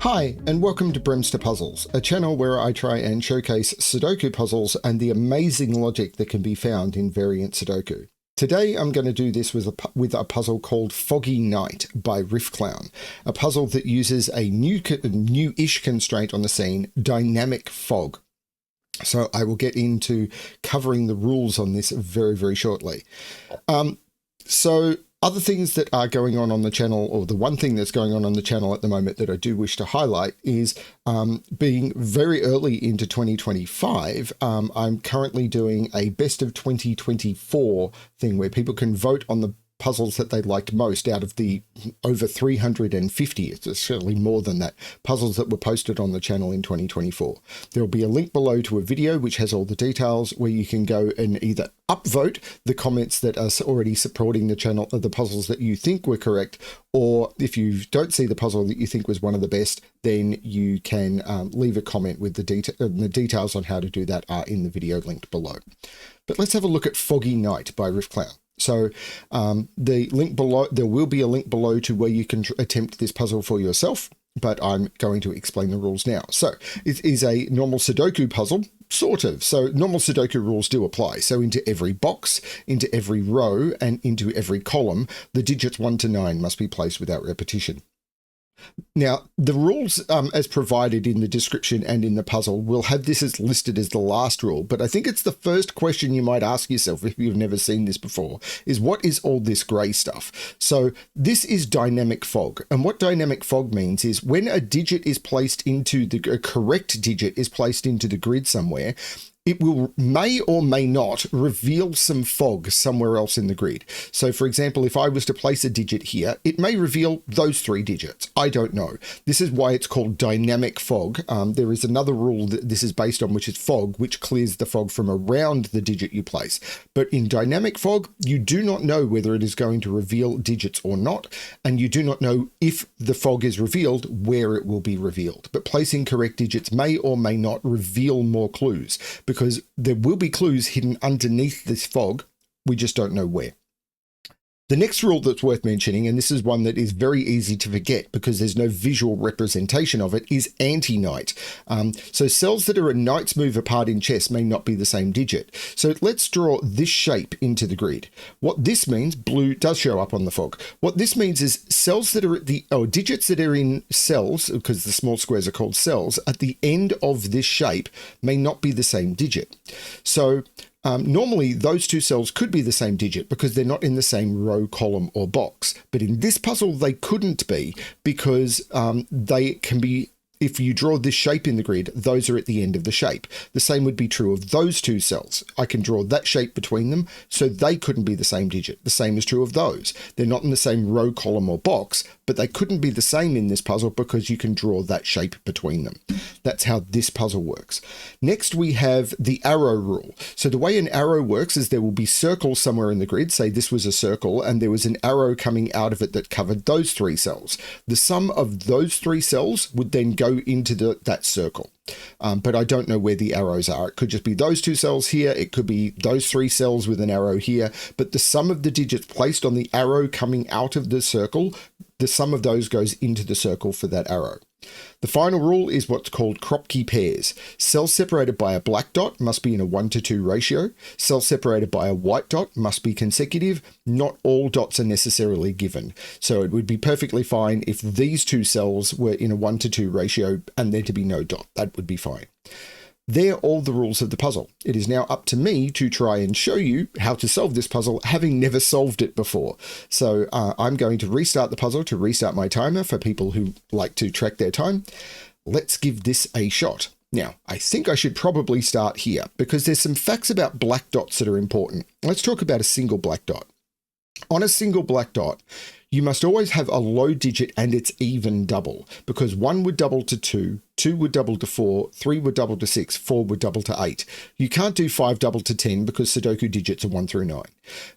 Hi, and welcome to BremSter Puzzles, a channel where I try and showcase Sudoku puzzles and the amazing logic that can be found in variant Sudoku. Today I'm going to do this with a puzzle called Foggy Night by Riffclown, a puzzle that uses a new-ish constraint on the scene, Dynamic Fog. So I will get into covering the rules on this very, very shortly. So other things that are going on the channel, or the one thing that's going on the channel at the moment that I do wish to highlight is being very early into 2025. I'm currently doing a best of 2024 thing where people can vote on the puzzles that they liked most out of the over 350, it's certainly more than that, puzzles that were posted on the channel in 2024. There will be a link below to a video which has all the details where you can go and either upvote the comments that are already supporting the channel, the puzzles that you think were correct, or if you don't see the puzzle that you think was one of the best, then you can leave a comment with the details on how to do that are in the video linked below. But let's have a look at Foggy Night by Riffclown. So the link below, there will be a link below to where you can attempt this puzzle for yourself, but I'm going to explain the rules now. So it is a normal Sudoku puzzle, sort of. So normal Sudoku rules do apply. So into every box, into every row, and into every column, the digits 1 to 9 must be placed without repetition. Now, the rules as provided in the description and in the puzzle will have this as listed as the last rule, but I think it's the first question you might ask yourself if you've never seen this before, is what is all this grey stuff? So this is dynamic fog, and what dynamic fog means is when a digit is placed into a correct digit is placed into the grid somewhere, it may or may not reveal some fog somewhere else in the grid. So for example, if I was to place a digit here, it may reveal those 3 digits. I don't know. This is why it's called dynamic fog. There is another rule that this is based on, which is fog, which clears the fog from around the digit you place. But in dynamic fog, you do not know whether it is going to reveal digits or not, and you do not know if the fog is revealed, where it will be revealed. But placing correct digits may or may not reveal more clues, because there will be clues hidden underneath this fog. We just don't know where. The next rule that's worth mentioning, and this is one that is very easy to forget because there's no visual representation of it, is anti-knight. So cells that are a knight's move apart in chess may not be the same digit. So let's draw this shape into the grid. What this means, blue does show up on the fog. What this means is cells that are at digits that are in cells, because the small squares are called cells, at the end of this shape may not be the same digit. So normally, those 2 cells could be the same digit because they're not in the same row, column, or box. But in this puzzle, they couldn't be because they can be, if you draw this shape in the grid, those are at the end of the shape. The same would be true of those 2 cells. I can draw that shape between them, so they couldn't be the same digit. The same is true of those. They're not in the same row, column, or box, but they couldn't be the same in this puzzle because you can draw that shape between them. That's how this puzzle works. Next, we have the arrow rule. So the way an arrow works is there will be circles somewhere in the grid. Say this was a circle and there was an arrow coming out of it that covered those 3 cells. The sum of those 3 cells would then go into that circle. But I don't know where the arrows are. It could just be those 2 cells here. It could be those 3 cells with an arrow here. But the sum of the digits placed on the arrow coming out of the circle, the sum of those goes into the circle for that arrow. The final rule is what's called Kropki Pairs. Cells separated by a black dot must be in a 1 to 2 ratio. Cells separated by a white dot must be consecutive. Not all dots are necessarily given. So it would be perfectly fine if these 2 cells were in a 1 to 2 ratio and there to be no dot. That would be fine. They're all the rules of the puzzle. It is now up to me to try and show you how to solve this puzzle, having never solved it before. So I'm going to restart the puzzle to restart my timer for people who like to track their time. Let's give this a shot. Now, I think I should probably start here because there's some facts about black dots that are important. Let's talk about a single black dot. On a single black dot, you must always have a low digit and its even double, because 1 would double to 2, 2 would double to 4, 3 would double to 6, 4 would double to 8. You can't do 5 double to 10 because Sudoku digits are 1 through 9.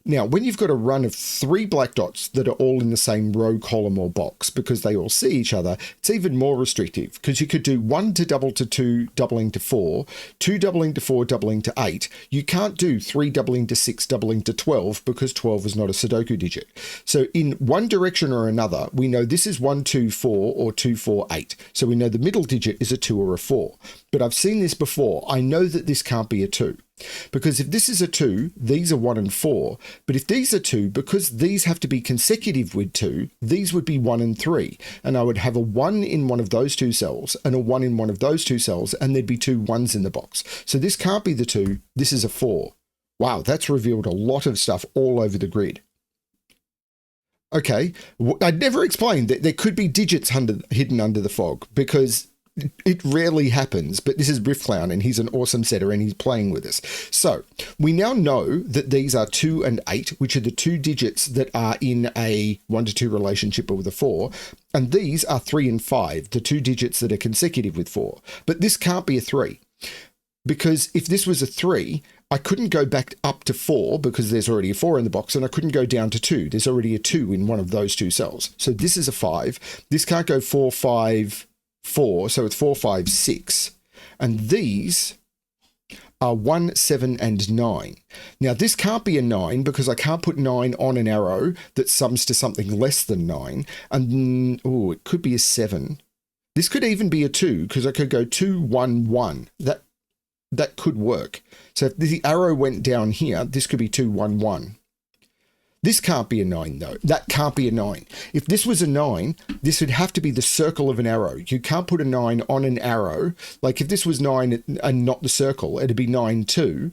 Now, when you've got a run of 3 black dots that are all in the same row, column, or box because they all see each other, it's even more restrictive because you could do 1 to double to 2, doubling to 4, 2 doubling to 4, doubling to 8. You can't do 3 doubling to 6, doubling to 12 because 12 is not a Sudoku digit. So in 1 one direction or another, we know this is 1, 2, 4 or 2, 4, 8. So we know the middle digit is a 2 or a 4. But I've seen this before. I know that this can't be a 2. Because if this is a 2, these are 1 and 4. But if these are 2, because these have to be consecutive with 2, these would be 1 and 3. And I would have a 1 in one of those two cells and a 1 in one of those two cells, and there'd be 2 1s in the box. So this can't be the 2. This is a 4. Wow, that's revealed a lot of stuff all over the grid. Okay, I'd never explained that there could be digits hidden under the fog, because it rarely happens, but this is Riffclown and he's an awesome setter and he's playing with us. So we now know that these are 2 and 8, which are the 2 digits that are in a 1 to 2 relationship with a 4. And these are 3 and 5, the 2 digits that are consecutive with 4. But this can't be a 3, because if this was a 3, I couldn't go back up to 4 because there's already a 4 in the box, and I couldn't go down to 2. There's already a 2 in one of those two cells. So this is a 5. This can't go 4, 5, 4, so it's 4, 5, 6. And these are 1, 7, and 9. Now this can't be a 9 because I can't put 9 on an arrow that sums to something less than 9. And, oh, it could be a 7. This could even be a 2 because I could go 2, 1, 1. That could work. So if the arrow went down here, this could be 2, 1, 1. This can't be a 9, though. That can't be a 9. If this was a 9, this would have to be the circle of an arrow. You can't put a 9 on an arrow. Like if this was 9 and not the circle, it'd be 9, 2.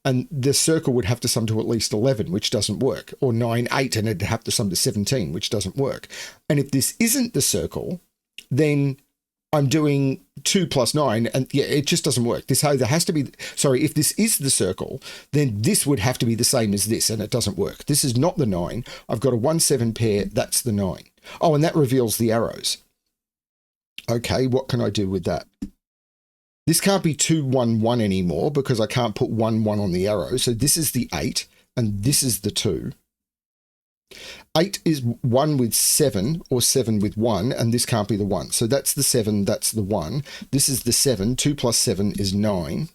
And the circle would have to sum to at least 11, which doesn't work. Or 9, 8, and it'd have to sum to 17, which doesn't work. And if this isn't the circle, then I'm doing 2 plus 9, and yeah, it just doesn't work. This either has to be, sorry, if this is the circle, then this would have to be the same as this, and it doesn't work. This is not the 9. I've got a 1, 7 pair, that's the 9. Oh, and that reveals the arrows. Okay, what can I do with that? This can't be 2, 1, 1 anymore because I can't put 1, 1 on the arrow. So this is the 8, and this is the 2. 8 is 1 with 7 or 7 with 1, and this can't be the 1. So that's the 7, that's the 1. This is the 7. 2 plus 7 is 9.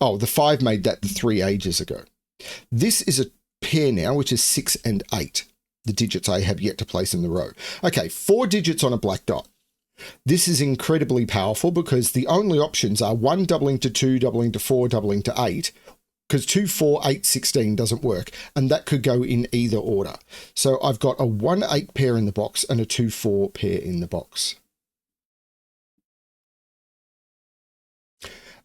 Oh, the 5 made that the 3 ages ago. This is a pair now, which is 6 and 8, the digits I have yet to place in the row. Okay, 4 digits on a black dot. This is incredibly powerful because the only options are 1 doubling to 2, doubling to 4, doubling to 8, because 2, 4, 8, 16 doesn't work, and that could go in either order. So I've got a 1, 8 pair in the box and a 2, 4 pair in the box.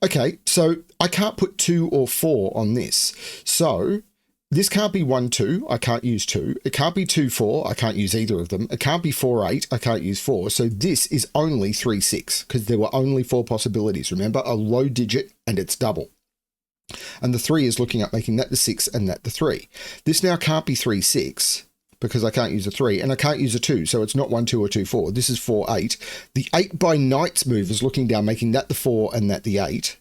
Okay, so I can't put 2 or 4 on this. So this can't be 1, 2, I can't use 2. It can't be 2, 4, I can't use either of them. It can't be 4, 8, I can't use 4. So this is only 3, 6, because there were only 4 possibilities. Remember, a low digit and it's double. And the 3 is looking at making that the 6 and that the 3. This now can't be 3, 6 because I can't use a 3 and I can't use a 2. So it's not 1, 2 or 2, 4. This is 4, 8. The 8 by Knights move is looking down, making that the 4 and that the 8.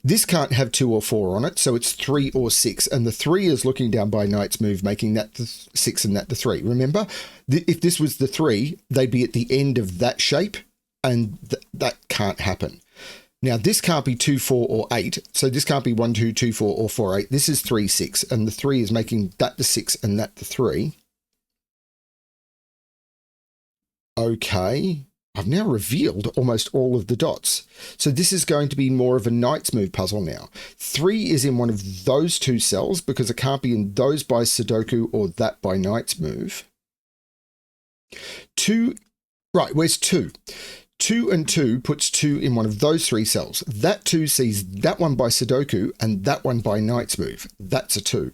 This can't have 2 or 4 on it. So it's 3 or 6. And the 3 is looking down by Knight's move, making that the 6 and that the 3. Remember, if this was the 3, they'd be at the end of that shape, and that can't happen. Now, this can't be 2, 4, or 8. So this can't be 1, 2, 2, 4, or 4, 8. This is 3, 6. And the 3 is making that the 6 and that the 3. Okay. I've now revealed almost all of the dots. So this is going to be more of a Knight's move puzzle now. 3 is in one of those two cells because it can't be in those by Sudoku or that by Knight's move. 2, right, where's 2? 2 and 2 puts 2 in one of those 3 cells. That 2 sees that one by Sudoku and that one by Knight's move. That's a 2.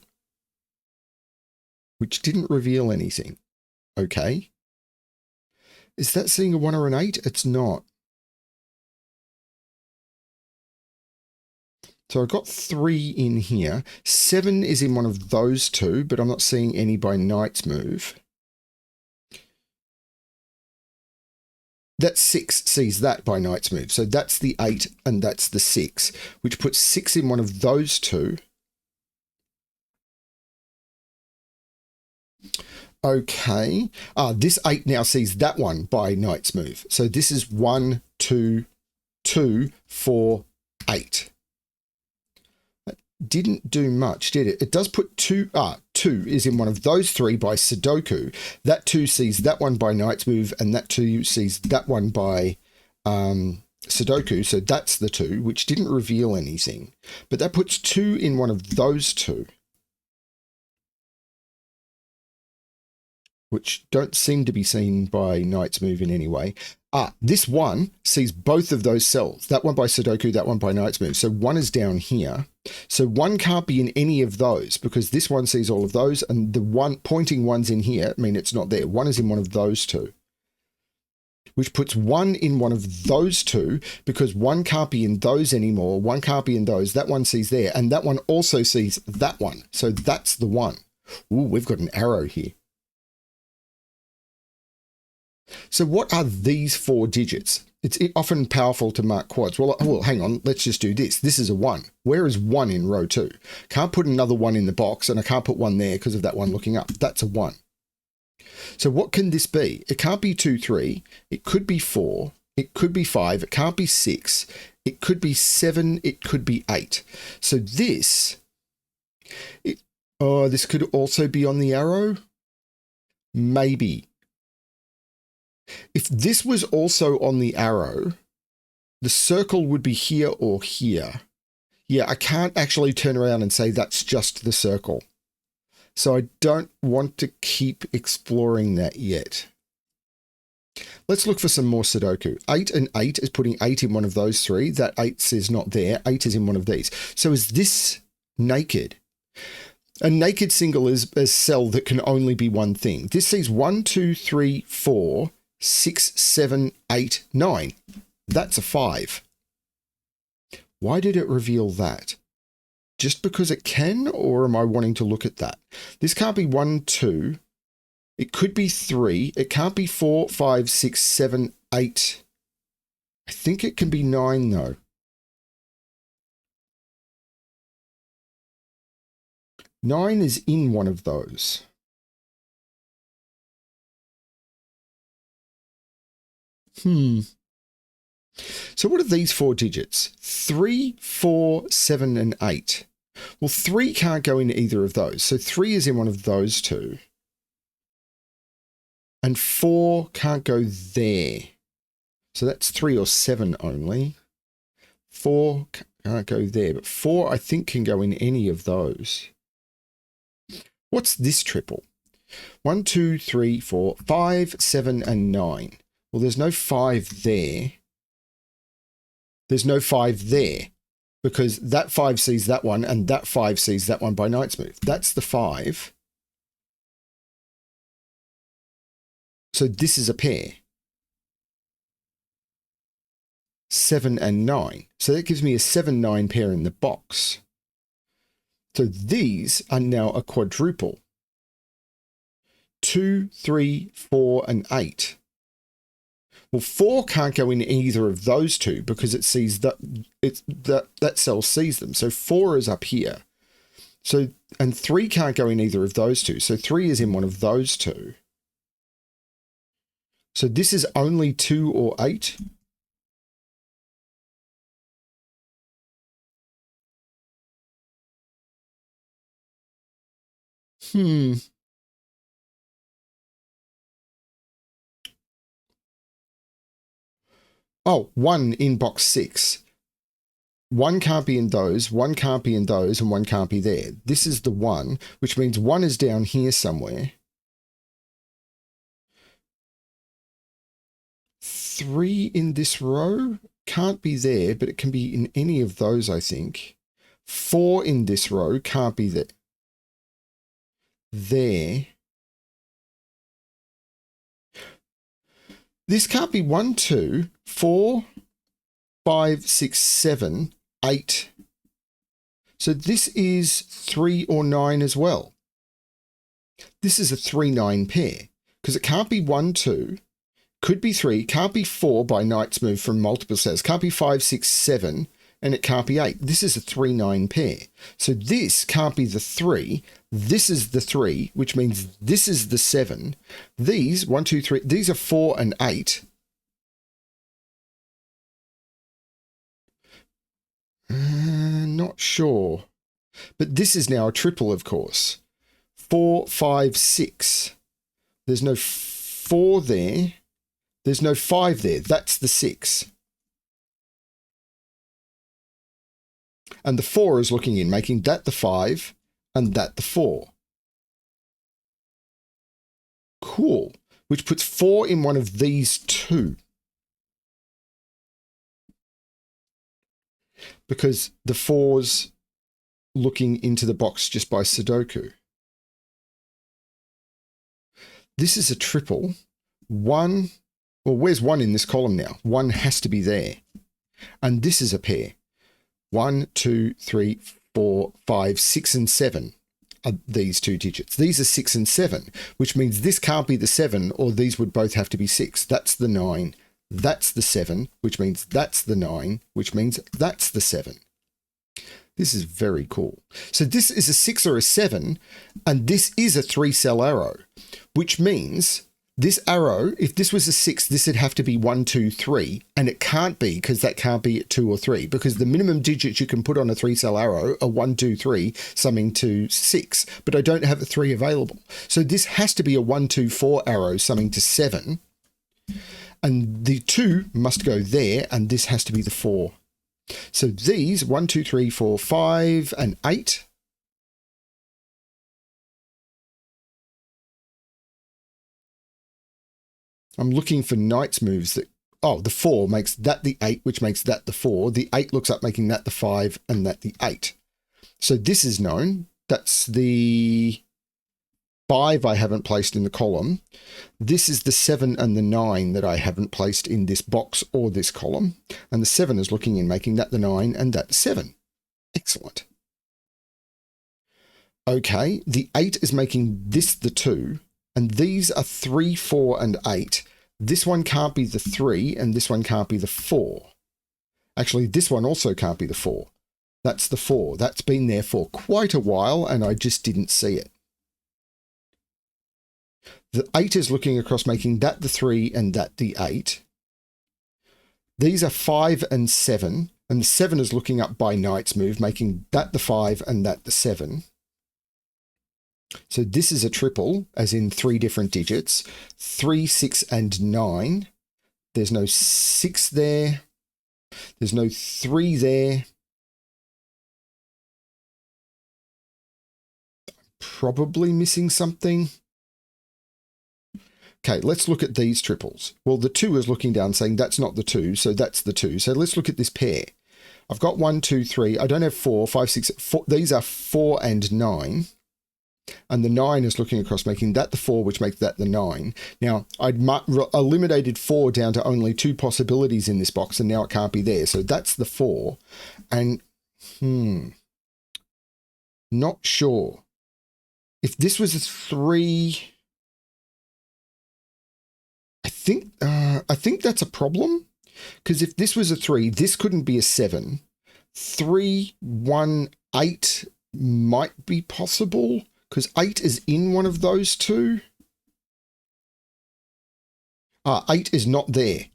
Which didn't reveal anything. Okay. Is that seeing a 1 or an 8? It's not. So I've got 3 in here. 7 is in one of those 2, but I'm not seeing any by Knight's move. That 6 sees that by Knight's move. So that's the 8 and that's the 6, which puts 6 in one of those 2. Okay. This 8 now sees that one by Knight's move. So this is 1, 2, 2, 4, 8. didn't do much, did it? It does put two is in one of those three by Sudoku. That 2 sees that one by Knight's Move, and that 2 sees that one by Sudoku. So that's the 2, which didn't reveal anything. But that puts 2 in one of those 2, which don't seem to be seen by Knight's Move in any way. This one sees both of those cells. That one by Sudoku, that one by Knight's Move. So 1 is down here. So 1 can't be in any of those because this one sees all of those, and the one pointing ones in here mean it's not there. 1 is in one of those 2, which puts 1 in one of those 2 because 1 can't be in those anymore. 1 can't be in those. That one sees there, and that one also sees that one. So that's the 1. Ooh, we've got an arrow here. So what are these 4 digits? It's often powerful to mark quads. Well, hang on. Let's just do this. This is a 1. Where is 1 in row 2? Can't put another 1 in the box, and I can't put 1 there because of that one looking up. That's a 1. So what can this be? It can't be 2, 3. It could be 4. It could be 5. It can't be 6. It could be 7. It could be 8. So this could also be on the arrow. Maybe. If this was also on the arrow, the circle would be here or here. Yeah, I can't actually turn around and say that's just the circle. So I don't want to keep exploring that yet. Let's look for some more Sudoku. 8 and 8 is putting 8 in one of those 3. That 8 is not there. 8 is in one of these. So is this naked? A naked single is a cell that can only be one thing. This sees 1, 2, 3, 4, 6, 7, 8, 9. That's a 5. Why did it reveal that? Just because it can, or am I wanting to look at that? This can't be 1, 2. It could be 3. It can't be 4, 5, 6, 7, 8. I think it can be 9 though. Nine is in one of those. So what are these 4 digits? 3, 4, 7, and 8. Well, 3 can't go in either of those. So 3 is in one of those 2. And 4 can't go there. So that's 3 or 7 only. 4 can't go there, but 4 I think can go in any of those. What's this triple? 1, 2, 3, 4, 5, 7, and 9. Well, there's no 5 there. There's no 5 there because that 5 sees that one and that 5 sees that one by Knight's Move. That's the 5. So this is a pair. 7 and 9. So that gives me a 7, 9 pair in the box. So these are now a quadruple. 2, 3, 4, and 8. Well, 4 can't go in either of those 2 because it sees that that cell sees them. So 4 is up here. So, and 3 can't go in either of those 2. So 3 is in one of those 2. So this is only 2 or 8. Oh, 1 in box 6. 1 can't be in those, 1 can't be in those, and 1 can't be there. This is the 1, which means 1 is down here somewhere. 3 in this row can't be there, but it can be in any of those, I think. 4 in this row can't be there. There. This can't be 1, 2, 4, 5, 6, 7, 8. So this is 3 or 9 as well. This is a 3, 9 pair because it can't be 1, 2, could be 3, can't be 4 by Knight's Move from multiple sets, can't be 5, 6, 7, and it can't be 8. This is a 3, 9 pair. So this can't be the 3. This is the 3, which means this is the 7. These, 1, 2, 3, these are 4 and 8. Not sure. But this is now a triple, of course. 4, 5, 6. There's no 4 there. There's no 5 there. That's the 6. And the 4 is looking in, making that the 5 and that the 4. Cool. Which puts 4 in one of these two. Because the 4's looking into the box just by Sudoku. This is a triple. 1, well, where's 1 in this column now? 1 has to be there. And this is a pair. 1, 2, 3, 4, 5, 6, and 7 are these two digits. These are 6 and 7, which means this can't be the 7, or these would both have to be 6. That's the 9. That's the 7, which means that's the 9, which means that's the 7. This is very cool. So this is a 6 or a 7, and this is a 3-cell arrow, which means this arrow, if this was a 6, this would have to be 1, 2, 3, and it can't be, because that can't be 2 or 3, because the minimum digits you can put on a 3-cell arrow are 1, 2, 3, summing to 6, but I don't have a 3 available. So this has to be a 1, 2, 4 arrow summing to 7, and the 2 must go there, and this has to be the 4. So these 1, 2, 3, 4, 5, and 8. I'm looking for knight's moves that, oh, the 4 makes that the 8, which makes that the 4. The 8 looks up making that the 5 and that the 8. So this is known. That's the 5 I haven't placed in the column. This is the 7 and the 9 that I haven't placed in this box or this column. And the 7 is looking in, making that the 9 and that the 7. Excellent. Okay, the 8 is making this the 2. And these are 3, 4, and 8. This one can't be the 3, and this one can't be the 4. Actually, this one also can't be the 4. That's the 4. That's been there for quite a while, and I just didn't see it. The 8 is looking across, making that the 3 and that the 8. These are 5 and 7, and the 7 is looking up by knight's move, making that the 5 and that the 7. So this is a triple, as in 3 different digits, 3, 6, and 9. There's no 6 there. There's no 3 there. Probably missing something. Okay, let's look at these triples. Well, the 2 is looking down saying that's not the 2, so that's the 2. So let's look at this pair. I've got 1, 2, 3. I don't have 4, 5, 6, 4. These are 4 and 9. And the 9 is looking across, making that the 4, which makes that the 9. Now, I'd eliminated 4 down to only 2 possibilities in this box, and now it can't be there. So that's the 4. And, not sure. If this was a 3, I think that's a problem. Because if this was a 3, this couldn't be a 7. 3, 1, 8 might be possible. Because 8 is in one of those two. 8 is not there.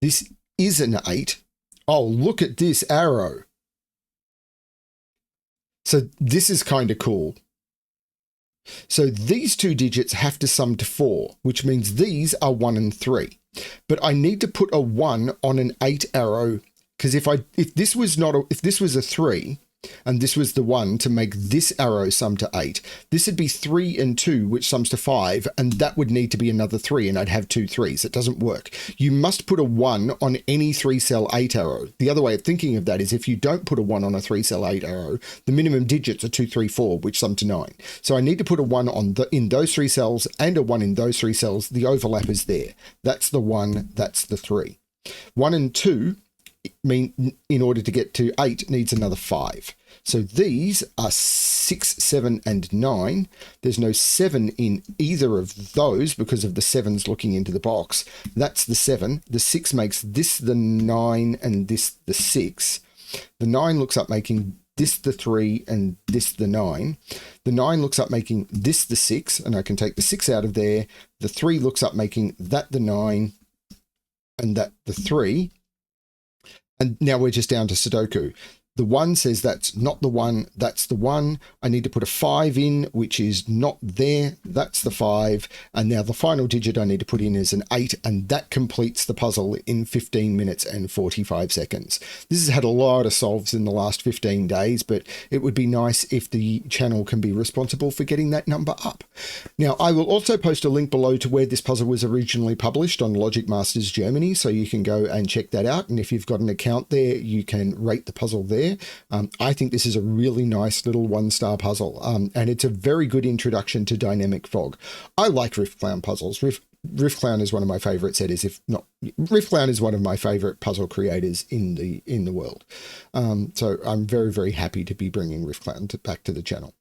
This is an 8. Oh, look at this arrow. So this is kind of cool. So these two digits have to sum to 4, which means these are 1 and 3. But I need to put a 1 on an 8 arrow, because if this was a 3, and this was the 1 to make this arrow sum to 8, this would be 3 and 2, which sums to 5, and that would need to be another 3, and I'd have 2 3s. It doesn't work. You must put a 1 on any 3-cell 8 arrow. The other way of thinking of that is if you don't put a 1 on a 3-cell 8 arrow, the minimum digits are 2, 3, 4, which sum to 9. So I need to put a 1 on in those 3 cells and a 1 in those 3 cells. The overlap is there. That's the 1, that's the 3. 1 and 2 mean in order to get to 8 needs another 5. So these are 6, 7, and 9. There's no 7 in either of those because of the 7s looking into the box. That's the 7. The 6 makes this the 9 and this the 6. The 9 looks up making this the 3 and this the 9. The 9 looks up making this the 6, and I can take the 6 out of there. The 3 looks up making that the 9 and that the 3. And now we're just down to Sudoku. The 1 says that's not the 1, that's the 1. I need to put a 5 in, which is not there, that's the 5. And now the final digit I need to put in is an 8, and that completes the puzzle in 15 minutes and 45 seconds. This has had a lot of solves in the last 15 days, but it would be nice if the channel can be responsible for getting that number up. Now, I will also post a link below to where this puzzle was originally published on Logic Masters Germany, so you can go and check that out. And if you've got an account there, you can rate the puzzle there. I think this is a really nice little 1-star puzzle, and it's a very good introduction to Dynamic Fog. I like Riffclown puzzles. Riffclown is one of my favorite setters, if not, Riffclown is one of my favorite puzzle creators in the world. So I'm very, very happy to be bringing Riffclown back to the channel.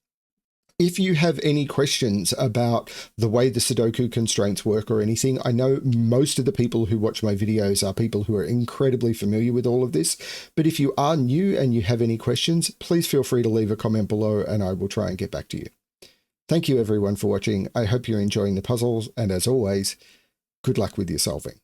If you have any questions about the way the Sudoku constraints work or anything, I know most of the people who watch my videos are people who are incredibly familiar with all of this. But if you are new and you have any questions, please feel free to leave a comment below and I will try and get back to you. Thank you everyone for watching. I hope you're enjoying the puzzles, and as always, good luck with your solving.